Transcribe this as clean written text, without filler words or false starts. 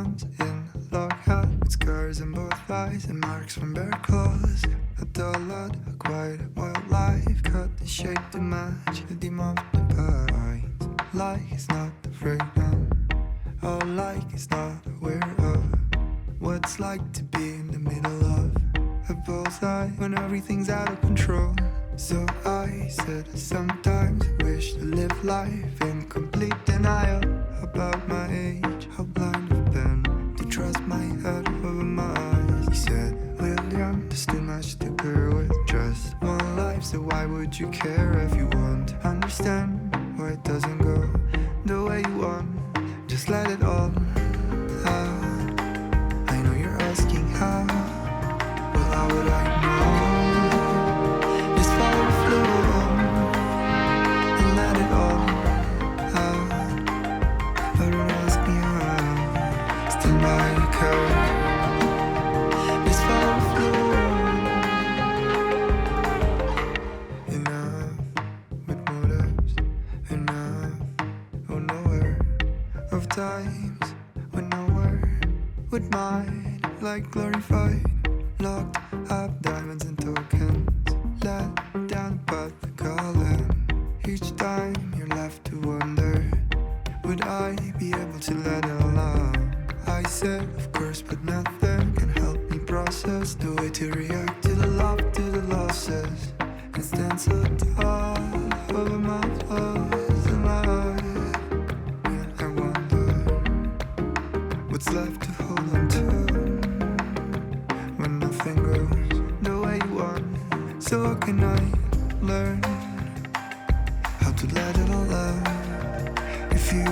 hands in a log hat with scars on both thighs and marks from bare claws. A dull lad, a quiet wildlife, cut the shape to match the dim of the pines. Like it's not afraid now, all like it's not aware of what's like to be in the middle of a bullseye when everything's out of control. So I said I sometimes wish to live life in complete denial about my age, how blind I've been to trust my head over my eyes. He said, William, there's too much to bear with just one life, so why would you care if you want to understand why it doesn't go the way you want? Just let it all out. I know you're asking how, well how would I know? Just follow the flow and let it all out. But don't ask me how, still might occur. Just follow the flow. Enough with motives, enough of nowhere, of times when nowhere would mind, like glorified, locked up diamonds and tokens, let down but the calling. Each time you're left to wonder, would I be able to let it all out? I said, of course, but nothing can help me process the way to react to the love, to the losses, and stand so tall over my flaws in life. And I wonder what's left to hold on to when nothing goes the way you want. So how can I learn how to let it all out? If you